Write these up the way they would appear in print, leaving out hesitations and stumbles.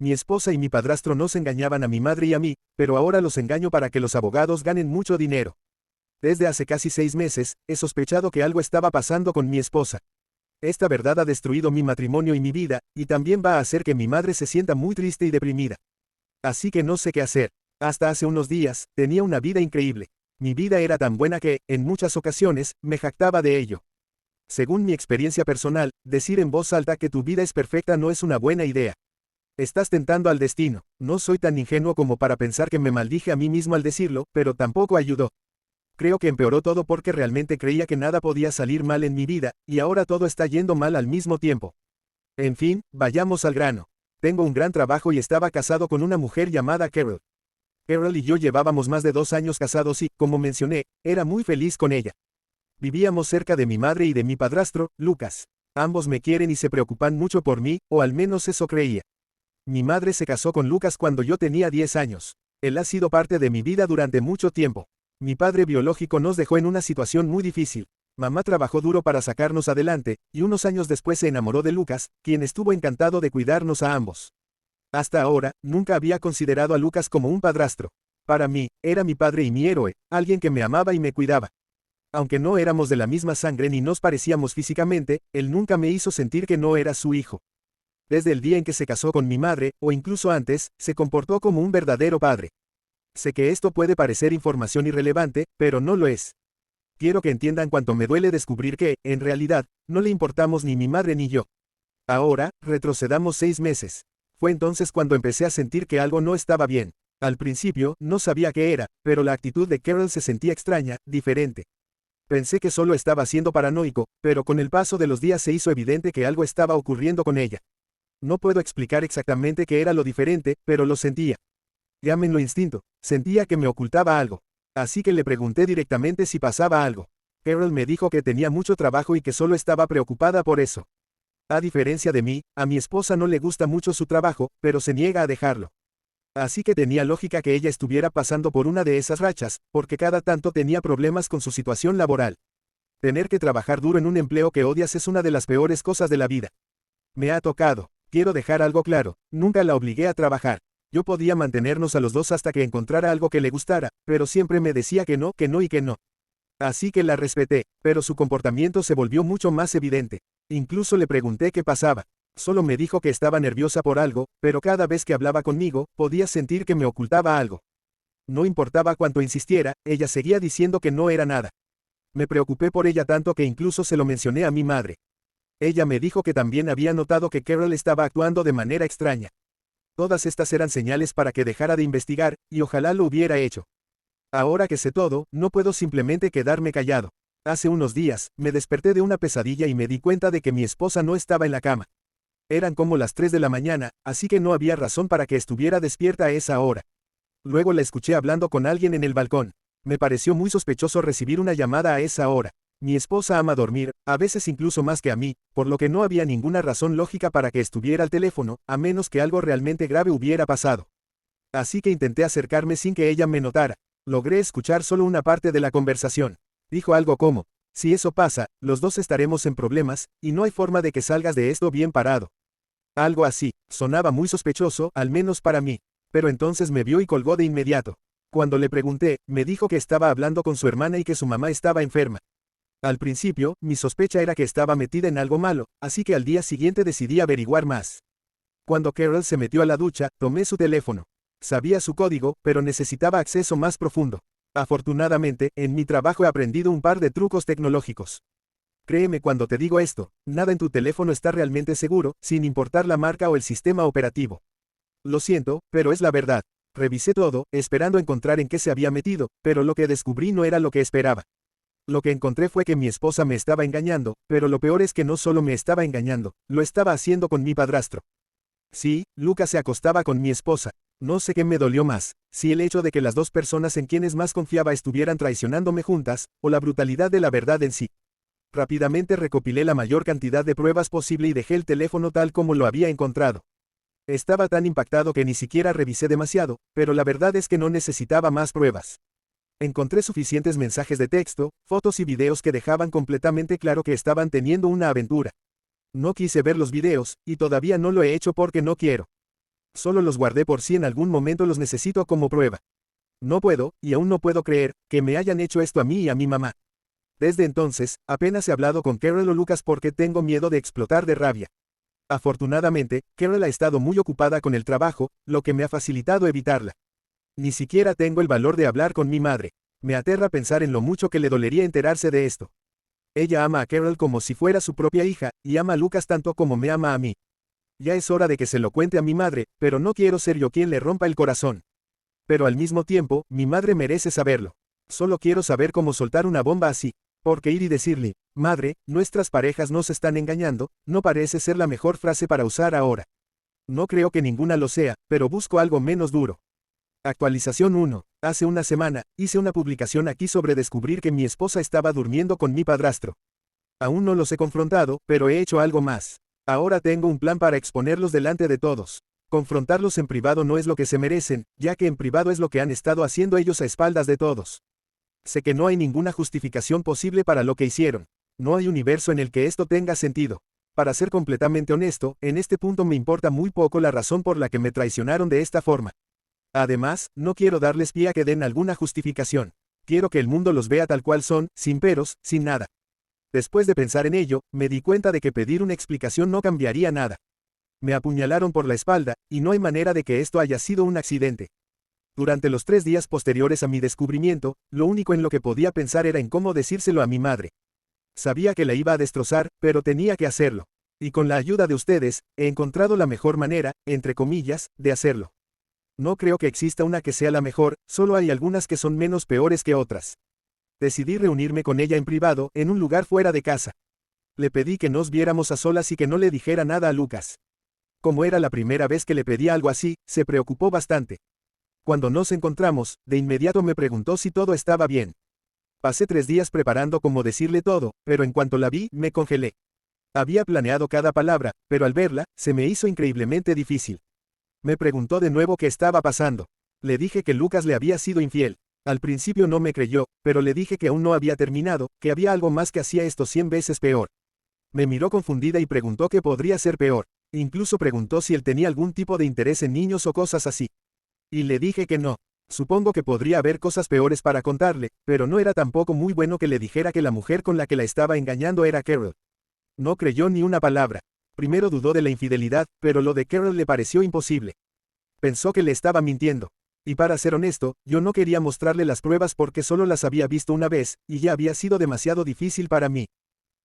Mi esposa y mi padrastro nos engañaban a mi madre y a mí, pero ahora los engaño para que los abogados ganen mucho dinero. Desde hace casi 6 meses, he sospechado que algo estaba pasando con mi esposa. Esta verdad ha destruido mi matrimonio y mi vida, y también va a hacer que mi madre se sienta muy triste y deprimida. Así que no sé qué hacer. Hasta hace unos días, tenía una vida increíble. Mi vida era tan buena que, en muchas ocasiones, me jactaba de ello. Según mi experiencia personal, decir en voz alta que tu vida es perfecta no es una buena idea. Estás tentando al destino. No soy tan ingenuo como para pensar que me maldije a mí mismo al decirlo, pero tampoco ayudó. Creo que empeoró todo porque realmente creía que nada podía salir mal en mi vida, y ahora todo está yendo mal al mismo tiempo. En fin, vayamos al grano. Tengo un gran trabajo y estaba casado con una mujer llamada Carol. Carol y yo llevábamos más de 2 años casados y, como mencioné, era muy feliz con ella. Vivíamos cerca de mi madre y de mi padrastro, Lucas. Ambos me quieren y se preocupan mucho por mí, o al menos eso creía. Mi madre se casó con Lucas cuando yo tenía 10 años. Él ha sido parte de mi vida durante mucho tiempo. Mi padre biológico nos dejó en una situación muy difícil. Mamá trabajó duro para sacarnos adelante, y unos años después se enamoró de Lucas, quien estuvo encantado de cuidarnos a ambos. Hasta ahora, nunca había considerado a Lucas como un padrastro. Para mí, era mi padre y mi héroe, alguien que me amaba y me cuidaba. Aunque no éramos de la misma sangre ni nos parecíamos físicamente, él nunca me hizo sentir que no era su hijo. Desde el día en que se casó con mi madre, o incluso antes, se comportó como un verdadero padre. Sé que esto puede parecer información irrelevante, pero no lo es. Quiero que entiendan cuánto me duele descubrir que, en realidad, no le importamos ni mi madre ni yo. Ahora, retrocedamos 6 meses. Fue entonces cuando empecé a sentir que algo no estaba bien. Al principio, no sabía qué era, pero la actitud de Carol se sentía extraña, diferente. Pensé que solo estaba siendo paranoico, pero con el paso de los días se hizo evidente que algo estaba ocurriendo con ella. No puedo explicar exactamente qué era lo diferente, pero lo sentía. Llámenlo instinto. Sentía que me ocultaba algo. Así que le pregunté directamente si pasaba algo. Carol me dijo que tenía mucho trabajo y que solo estaba preocupada por eso. A diferencia de mí, a mi esposa no le gusta mucho su trabajo, pero se niega a dejarlo. Así que tenía lógica que ella estuviera pasando por una de esas rachas, porque cada tanto tenía problemas con su situación laboral. Tener que trabajar duro en un empleo que odias es una de las peores cosas de la vida. Me ha tocado. Quiero dejar algo claro, nunca la obligué a trabajar. Yo podía mantenernos a los dos hasta que encontrara algo que le gustara, pero siempre me decía que no y que no. Así que la respeté, pero su comportamiento se volvió mucho más evidente. Incluso le pregunté qué pasaba. Solo me dijo que estaba nerviosa por algo, pero cada vez que hablaba conmigo, podía sentir que me ocultaba algo. No importaba cuánto insistiera, ella seguía diciendo que no era nada. Me preocupé por ella tanto que incluso se lo mencioné a mi madre. Ella me dijo que también había notado que Carol estaba actuando de manera extraña. Todas estas eran señales para que dejara de investigar, y ojalá lo hubiera hecho. Ahora que sé todo, no puedo simplemente quedarme callado. Hace unos días, me desperté de una pesadilla y me di cuenta de que mi esposa no estaba en la cama. Eran como las 3 de la mañana, así que no había razón para que estuviera despierta a esa hora. Luego la escuché hablando con alguien en el balcón. Me pareció muy sospechoso recibir una llamada a esa hora. Mi esposa ama dormir, a veces incluso más que a mí, por lo que no había ninguna razón lógica para que estuviera al teléfono, a menos que algo realmente grave hubiera pasado. Así que intenté acercarme sin que ella me notara. Logré escuchar solo una parte de la conversación. Dijo algo como: si eso pasa, los dos estaremos en problemas, y no hay forma de que salgas de esto bien parado. Algo así. Sonaba muy sospechoso, al menos para mí. Pero entonces me vio y colgó de inmediato. Cuando le pregunté, me dijo que estaba hablando con su hermana y que su mamá estaba enferma. Al principio, mi sospecha era que estaba metida en algo malo, así que al día siguiente decidí averiguar más. Cuando Carol se metió a la ducha, tomé su teléfono. Sabía su código, pero necesitaba acceso más profundo. Afortunadamente, en mi trabajo he aprendido un par de trucos tecnológicos. Créeme cuando te digo esto, nada en tu teléfono está realmente seguro, sin importar la marca o el sistema operativo. Lo siento, pero es la verdad. Revisé todo, esperando encontrar en qué se había metido, pero lo que descubrí no era lo que esperaba. Lo que encontré fue que mi esposa me estaba engañando, pero lo peor es que no solo me estaba engañando, lo estaba haciendo con mi padrastro. Sí, Lucas se acostaba con mi esposa. No sé qué me dolió más, si el hecho de que las dos personas en quienes más confiaba estuvieran traicionándome juntas, o la brutalidad de la verdad en sí. Rápidamente recopilé la mayor cantidad de pruebas posible y dejé el teléfono tal como lo había encontrado. Estaba tan impactado que ni siquiera revisé demasiado, pero la verdad es que no necesitaba más pruebas. Encontré suficientes mensajes de texto, fotos y videos que dejaban completamente claro que estaban teniendo una aventura. No quise ver los videos, y todavía no lo he hecho porque no quiero. Solo los guardé por si en algún momento los necesito como prueba. No puedo, y aún no puedo creer, que me hayan hecho esto a mí y a mi mamá. Desde entonces, apenas he hablado con Carol o Lucas porque tengo miedo de explotar de rabia. Afortunadamente, Carol ha estado muy ocupada con el trabajo, lo que me ha facilitado evitarla. Ni siquiera tengo el valor de hablar con mi madre. Me aterra pensar en lo mucho que le dolería enterarse de esto. Ella ama a Carol como si fuera su propia hija, y ama a Lucas tanto como me ama a mí. Ya es hora de que se lo cuente a mi madre, pero no quiero ser yo quien le rompa el corazón. Pero al mismo tiempo, mi madre merece saberlo. Solo quiero saber cómo soltar una bomba así. Porque ir y decirle, madre, nuestras parejas nos están engañando, no parece ser la mejor frase para usar ahora. No creo que ninguna lo sea, pero busco algo menos duro. Actualización 1. Hace una semana, hice una publicación aquí sobre descubrir que mi esposa estaba durmiendo con mi padrastro. Aún no los he confrontado, pero he hecho algo más. Ahora tengo un plan para exponerlos delante de todos. Confrontarlos en privado no es lo que se merecen, ya que en privado es lo que han estado haciendo ellos a espaldas de todos. Sé que no hay ninguna justificación posible para lo que hicieron. No hay universo en el que esto tenga sentido. Para ser completamente honesto, en este punto me importa muy poco la razón por la que me traicionaron de esta forma. Además, no quiero darles pie a que den alguna justificación. Quiero que el mundo los vea tal cual son, sin peros, sin nada. Después de pensar en ello, me di cuenta de que pedir una explicación no cambiaría nada. Me apuñalaron por la espalda, y no hay manera de que esto haya sido un accidente. Durante los 3 días posteriores a mi descubrimiento, lo único en lo que podía pensar era en cómo decírselo a mi madre. Sabía que la iba a destrozar, pero tenía que hacerlo. Y con la ayuda de ustedes, he encontrado la mejor manera, entre comillas, de hacerlo. No creo que exista una que sea la mejor, solo hay algunas que son menos peores que otras. Decidí reunirme con ella en privado, en un lugar fuera de casa. Le pedí que nos viéramos a solas y que no le dijera nada a Lucas. Como era la primera vez que le pedía algo así, se preocupó bastante. Cuando nos encontramos, de inmediato me preguntó si todo estaba bien. Pasé 3 días preparando cómo decirle todo, pero en cuanto la vi, me congelé. Había planeado cada palabra, pero al verla, se me hizo increíblemente difícil. Me preguntó de nuevo qué estaba pasando. Le dije que Lucas le había sido infiel. Al principio no me creyó, pero le dije que aún no había terminado, que había algo más que hacía esto 100 veces peor. Me miró confundida y preguntó qué podría ser peor. Incluso preguntó si él tenía algún tipo de interés en niños o cosas así. Y le dije que no. Supongo que podría haber cosas peores para contarle, pero no era tampoco muy bueno que le dijera que la mujer con la que la estaba engañando era Carol. No creyó ni una palabra. Primero dudó de la infidelidad, pero lo de Carol le pareció imposible. Pensó que le estaba mintiendo. Y para ser honesto, yo no quería mostrarle las pruebas porque solo las había visto una vez, y ya había sido demasiado difícil para mí.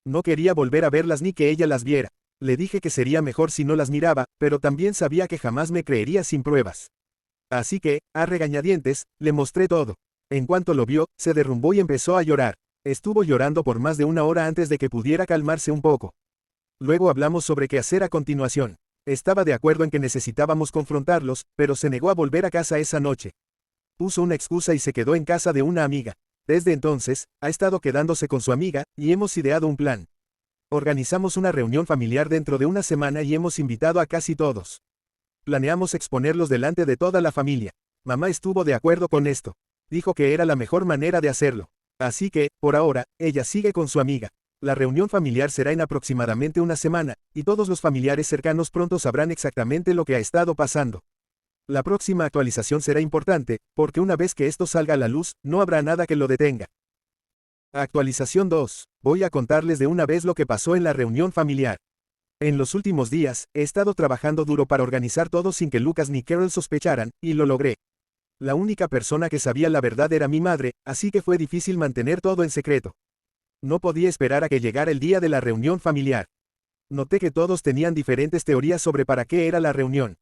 No quería volver a verlas ni que ella las viera. Le dije que sería mejor si no las miraba, pero también sabía que jamás me creería sin pruebas. Así que, a regañadientes, le mostré todo. En cuanto lo vio, se derrumbó y empezó a llorar. Estuvo llorando por más de 1 hora antes de que pudiera calmarse un poco. Luego hablamos sobre qué hacer a continuación. Estaba de acuerdo en que necesitábamos confrontarlos, pero se negó a volver a casa esa noche. Puso una excusa y se quedó en casa de una amiga. Desde entonces, ha estado quedándose con su amiga, y hemos ideado un plan. Organizamos una reunión familiar dentro de una semana y hemos invitado a casi todos. Planeamos exponerlos delante de toda la familia. Mamá estuvo de acuerdo con esto. Dijo que era la mejor manera de hacerlo. Así que, por ahora, ella sigue con su amiga. La reunión familiar será en aproximadamente una semana, y todos los familiares cercanos pronto sabrán exactamente lo que ha estado pasando. La próxima actualización será importante, porque una vez que esto salga a la luz, no habrá nada que lo detenga. Actualización 2. Voy a contarles de una vez lo que pasó en la reunión familiar. En los últimos días, he estado trabajando duro para organizar todo sin que Lucas ni Carol sospecharan, y lo logré. La única persona que sabía la verdad era mi madre, así que fue difícil mantener todo en secreto. No podía esperar a que llegara el día de la reunión familiar. Noté que todos tenían diferentes teorías sobre para qué era la reunión.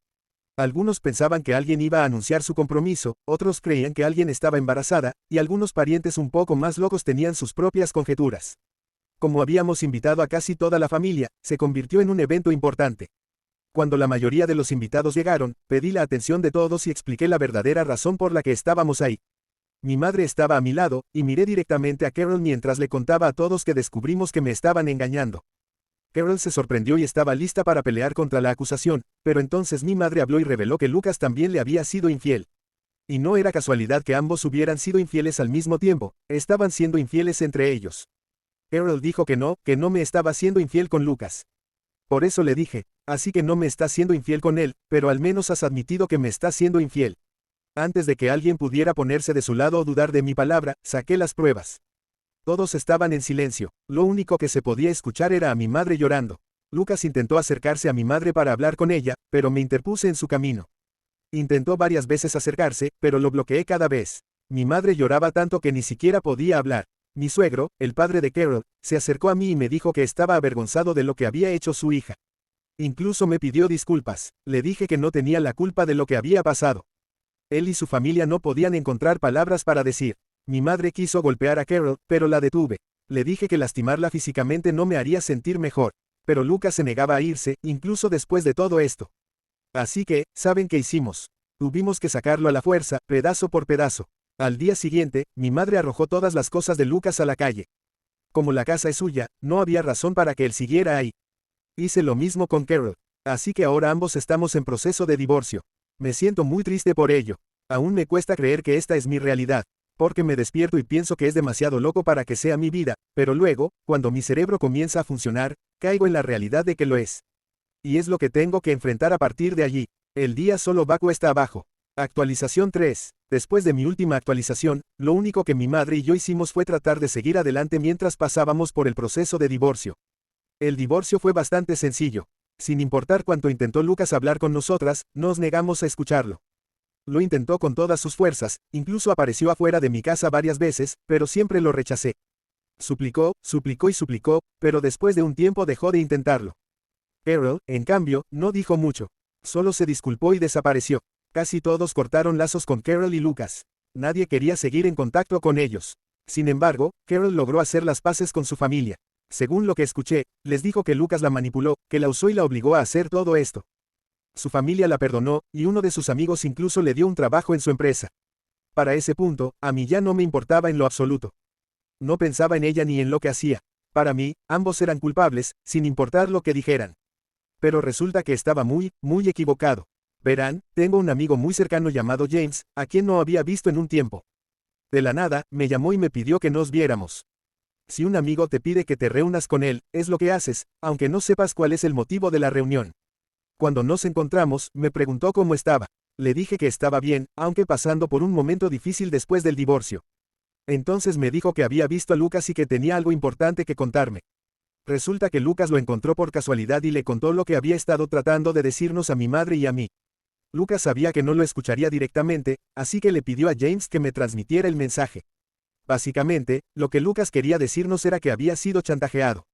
Algunos pensaban que alguien iba a anunciar su compromiso, otros creían que alguien estaba embarazada, y algunos parientes un poco más locos tenían sus propias conjeturas. Como habíamos invitado a casi toda la familia, se convirtió en un evento importante. Cuando la mayoría de los invitados llegaron, pedí la atención de todos y expliqué la verdadera razón por la que estábamos ahí. Mi madre estaba a mi lado, y miré directamente a Carol mientras le contaba a todos que descubrimos que me estaban engañando. Carol se sorprendió y estaba lista para pelear contra la acusación, pero entonces mi madre habló y reveló que Lucas también le había sido infiel. Y no era casualidad que ambos hubieran sido infieles al mismo tiempo, estaban siendo infieles entre ellos. Carol dijo que no me estaba siendo infiel con Lucas. Por eso le dije, Así que no me estás siendo infiel con él, pero al menos has admitido que me estás siendo infiel. Antes de que alguien pudiera ponerse de su lado o dudar de mi palabra, saqué las pruebas. Todos estaban en silencio. Lo único que se podía escuchar era a mi madre llorando. Lucas intentó acercarse a mi madre para hablar con ella, pero me interpuse en su camino. Intentó varias veces acercarse, pero lo bloqueé cada vez. Mi madre lloraba tanto que ni siquiera podía hablar. Mi suegro, el padre de Carol, se acercó a mí y me dijo que estaba avergonzado de lo que había hecho su hija. Incluso me pidió disculpas. Le dije que no tenía la culpa de lo que había pasado. Él y su familia no podían encontrar palabras para decir. Mi madre quiso golpear a Carol, pero la detuve. Le dije que lastimarla físicamente no me haría sentir mejor. Pero Lucas se negaba a irse, incluso después de todo esto. Así que, ¿saben qué hicimos? Tuvimos que sacarlo a la fuerza, pedazo por pedazo. Al día siguiente, mi madre arrojó todas las cosas de Lucas a la calle. Como la casa es suya, no había razón para que él siguiera ahí. Hice lo mismo con Carol. Así que ahora ambos estamos en proceso de divorcio. Me siento muy triste por ello. Aún me cuesta creer que esta es mi realidad. Porque me despierto y pienso que es demasiado loco para que sea mi vida, pero luego, cuando mi cerebro comienza a funcionar, caigo en la realidad de que lo es. Y es lo que tengo que enfrentar a partir de allí. El día solo va cuesta abajo. Actualización 3. Después de mi última actualización, lo único que mi madre y yo hicimos fue tratar de seguir adelante mientras pasábamos por el proceso de divorcio. El divorcio fue bastante sencillo. Sin importar cuánto intentó Lucas hablar con nosotras, nos negamos a escucharlo. Lo intentó con todas sus fuerzas, incluso apareció afuera de mi casa varias veces, pero siempre lo rechacé. Suplicó, suplicó y suplicó, pero después de un tiempo dejó de intentarlo. Carol, en cambio, no dijo mucho. Solo se disculpó y desapareció. Casi todos cortaron lazos con Carol y Lucas. Nadie quería seguir en contacto con ellos. Sin embargo, Carol logró hacer las paces con su familia. Según lo que escuché, les dijo que Lucas la manipuló, que la usó y la obligó a hacer todo esto. Su familia la perdonó, y uno de sus amigos incluso le dio un trabajo en su empresa. Para ese punto, a mí ya no me importaba en lo absoluto. No pensaba en ella ni en lo que hacía. Para mí, ambos eran culpables, sin importar lo que dijeran. Pero resulta que estaba muy equivocado. Verán, tengo un amigo muy cercano llamado James, a quien no había visto en un tiempo. De la nada, me llamó y me pidió que nos viéramos. Si un amigo te pide que te reúnas con él, es lo que haces, aunque no sepas cuál es el motivo de la reunión. Cuando nos encontramos, me preguntó cómo estaba. Le dije que estaba bien, aunque pasando por un momento difícil después del divorcio. Entonces me dijo que había visto a Lucas y que tenía algo importante que contarme. Resulta que Lucas lo encontró por casualidad y le contó lo que había estado tratando de decirnos a mi madre y a mí. Lucas sabía que no lo escucharía directamente, así que le pidió a James que me transmitiera el mensaje. Básicamente, lo que Lucas quería decirnos era que había sido chantajeado.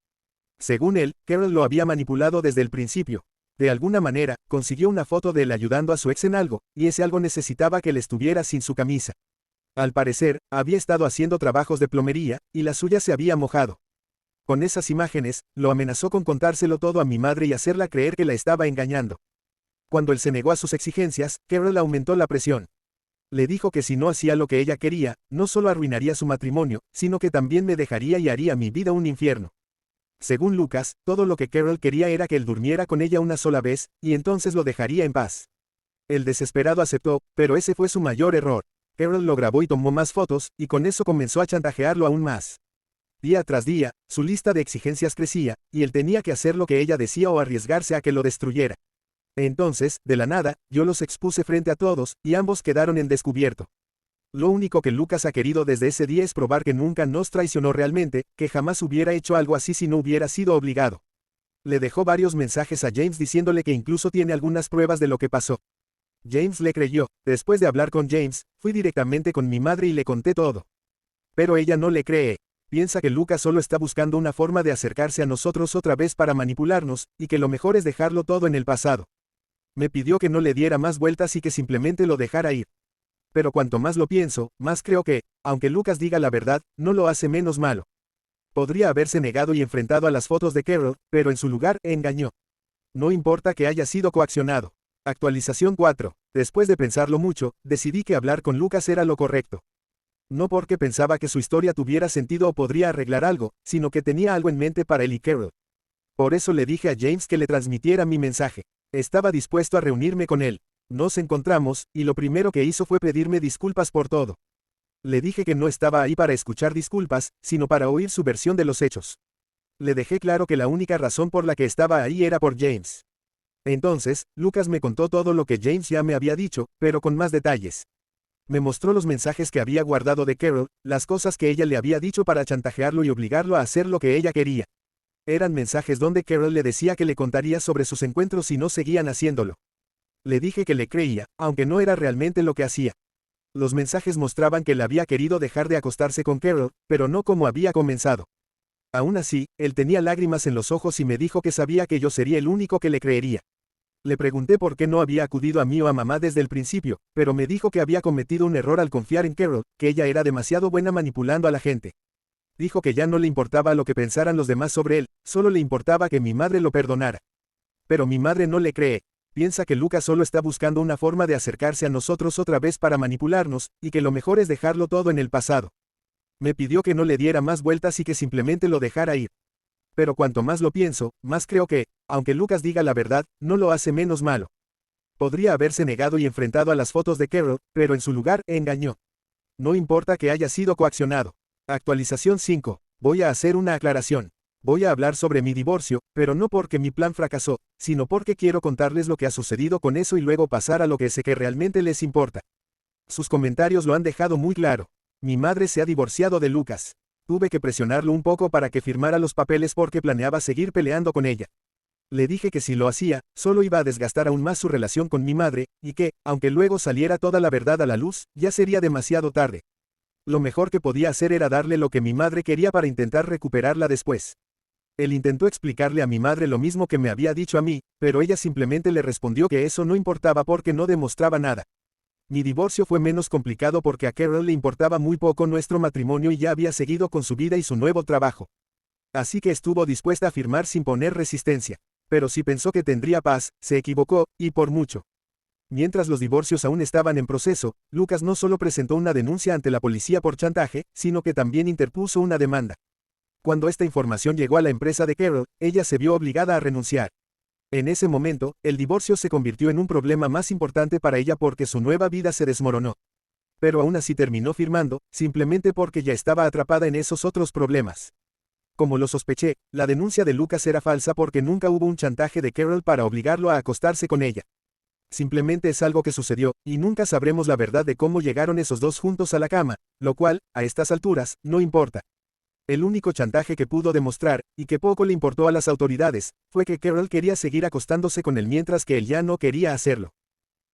Según él, Carol lo había manipulado desde el principio. De alguna manera, consiguió una foto de él ayudando a su ex en algo, y ese algo necesitaba que él estuviera sin su camisa. Al parecer, había estado haciendo trabajos de plomería, y la suya se había mojado. Con esas imágenes, lo amenazó con contárselo todo a mi madre y hacerla creer que la estaba engañando. Cuando él se negó a sus exigencias, Carol aumentó la presión. Le dijo que si no hacía lo que ella quería, no solo arruinaría su matrimonio, sino que también me dejaría y haría mi vida un infierno. Según Lucas, todo lo que Carol quería era que él durmiera con ella una sola vez, y entonces lo dejaría en paz. El desesperado aceptó, pero ese fue su mayor error. Carol lo grabó y tomó más fotos, y con eso comenzó a chantajearlo aún más. Día tras día, su lista de exigencias crecía, y él tenía que hacer lo que ella decía o arriesgarse a que lo destruyera. Entonces, de la nada, yo los expuse frente a todos, y ambos quedaron en descubierto. Lo único que Lucas ha querido desde ese día es probar que nunca nos traicionó realmente, que jamás hubiera hecho algo así si no hubiera sido obligado. Le dejó varios mensajes a James diciéndole que incluso tiene algunas pruebas de lo que pasó. James le creyó. Después de hablar con James, fui directamente con mi madre y le conté todo. Pero ella no le cree. Piensa que Lucas solo está buscando una forma de acercarse a nosotros otra vez para manipularnos, y que lo mejor es dejarlo todo en el pasado. Me pidió que no le diera más vueltas y que simplemente lo dejara ir. Pero cuanto más lo pienso, más creo que, aunque Lucas diga la verdad, no lo hace menos malo. Podría haberse negado y enfrentado a las fotos de Carol, pero en su lugar, engañó. No importa que haya sido coaccionado. Actualización 4. Después de pensarlo mucho, decidí que hablar con Lucas era lo correcto. No porque pensaba que su historia tuviera sentido o podría arreglar algo, sino que tenía algo en mente para él y Carol. Por eso le dije a James que le transmitiera mi mensaje. Estaba dispuesto a reunirme con él. Nos encontramos, y lo primero que hizo fue pedirme disculpas por todo. Le dije que no estaba ahí para escuchar disculpas, sino para oír su versión de los hechos. Le dejé claro que la única razón por la que estaba ahí era por James. Entonces, Lucas me contó todo lo que James ya me había dicho, pero con más detalles. Me mostró los mensajes que había guardado de Carol, las cosas que ella le había dicho para chantajearlo y obligarlo a hacer lo que ella quería. Eran mensajes donde Carol le decía que le contaría sobre sus encuentros si no seguían haciéndolo. Le dije que le creía, aunque no era realmente lo que hacía. Los mensajes mostraban que él había querido dejar de acostarse con Carol, pero no como había comenzado. Aún así, él tenía lágrimas en los ojos y me dijo que sabía que yo sería el único que le creería. Le pregunté por qué no había acudido a mí o a mamá desde el principio, pero me dijo que había cometido un error al confiar en Carol, que ella era demasiado buena manipulando a la gente. Dijo que ya no le importaba lo que pensaran los demás sobre él, solo le importaba que mi madre lo perdonara. Pero mi madre no le cree. Piensa que Lucas solo está buscando una forma de acercarse a nosotros otra vez para manipularnos, y que lo mejor es dejarlo todo en el pasado. Me pidió que no le diera más vueltas y que simplemente lo dejara ir. Pero cuanto más lo pienso, más creo que, aunque Lucas diga la verdad, no lo hace menos malo. Podría haberse negado y enfrentado a las fotos de Carol, pero en su lugar, engañó. No importa que haya sido coaccionado. Actualización 5. Voy a hacer una aclaración. Voy a hablar sobre mi divorcio, pero no porque mi plan fracasó, sino porque quiero contarles lo que ha sucedido con eso y luego pasar a lo que sé que realmente les importa. Sus comentarios lo han dejado muy claro. Mi madre se ha divorciado de Lucas. Tuve que presionarlo un poco para que firmara los papeles porque planeaba seguir peleando con ella. Le dije que si lo hacía, solo iba a desgastar aún más su relación con mi madre, y que, aunque luego saliera toda la verdad a la luz, ya sería demasiado tarde. Lo mejor que podía hacer era darle lo que mi madre quería para intentar recuperarla después. Él intentó explicarle a mi madre lo mismo que me había dicho a mí, pero ella simplemente le respondió que eso no importaba porque no demostraba nada. Mi divorcio fue menos complicado porque a Carol le importaba muy poco nuestro matrimonio y ya había seguido con su vida y su nuevo trabajo. Así que estuvo dispuesta a firmar sin poner resistencia. Pero si pensó que tendría paz, se equivocó, y por mucho. Mientras los divorcios aún estaban en proceso, Lucas no solo presentó una denuncia ante la policía por chantaje, sino que también interpuso una demanda. Cuando esta información llegó a la empresa de Carol, ella se vio obligada a renunciar. En ese momento, el divorcio se convirtió en un problema más importante para ella porque su nueva vida se desmoronó. Pero aún así terminó firmando, simplemente porque ya estaba atrapada en esos otros problemas. Como lo sospeché, la denuncia de Lucas era falsa porque nunca hubo un chantaje de Carol para obligarlo a acostarse con ella. Simplemente es algo que sucedió, y nunca sabremos la verdad de cómo llegaron esos dos juntos a la cama, lo cual, a estas alturas, no importa. El único chantaje que pudo demostrar, y que poco le importó a las autoridades, fue que Carol quería seguir acostándose con él mientras que él ya no quería hacerlo.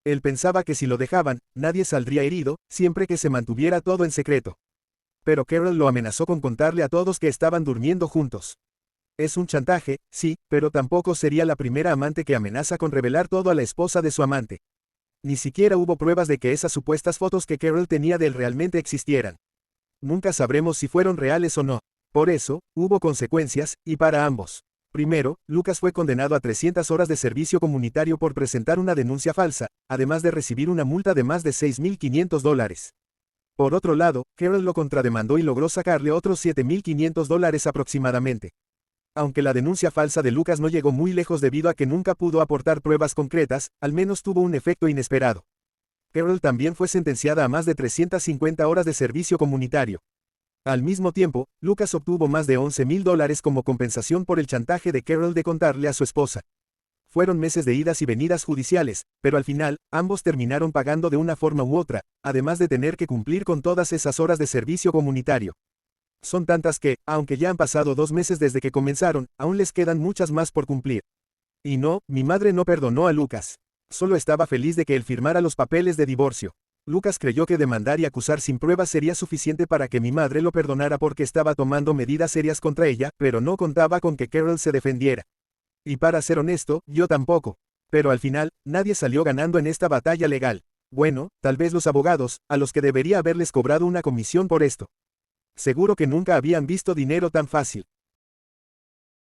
Él pensaba que si lo dejaban, nadie saldría herido, siempre que se mantuviera todo en secreto. Pero Carol lo amenazó con contarle a todos que estaban durmiendo juntos. Es un chantaje, sí, pero tampoco sería la primera amante que amenaza con revelar todo a la esposa de su amante. Ni siquiera hubo pruebas de que esas supuestas fotos que Carol tenía de él realmente existieran. Nunca sabremos si fueron reales o no. Por eso, hubo consecuencias, y para ambos. Primero, Lucas fue condenado a 300 horas de servicio comunitario por presentar una denuncia falsa, además de recibir una multa de más de $6.500. Por otro lado, Carol lo contrademandó y logró sacarle otros $7.500 aproximadamente. Aunque la denuncia falsa de Lucas no llegó muy lejos debido a que nunca pudo aportar pruebas concretas, al menos tuvo un efecto inesperado. Carol también fue sentenciada a más de 350 horas de servicio comunitario. Al mismo tiempo, Lucas obtuvo más de $11.000 como compensación por el chantaje de Carol de contarle a su esposa. Fueron meses de idas y venidas judiciales, pero al final, ambos terminaron pagando de una forma u otra, además de tener que cumplir con todas esas horas de servicio comunitario. Son tantas que, aunque ya han pasado 2 meses desde que comenzaron, aún les quedan muchas más por cumplir. Y no, mi madre no perdonó a Lucas. Solo estaba feliz de que él firmara los papeles de divorcio. Lucas creyó que demandar y acusar sin pruebas sería suficiente para que mi madre lo perdonara porque estaba tomando medidas serias contra ella, pero no contaba con que Carol se defendiera. Y para ser honesto, yo tampoco. Pero al final, nadie salió ganando en esta batalla legal. Bueno, tal vez los abogados, a los que debería haberles cobrado una comisión por esto. Seguro que nunca habían visto dinero tan fácil.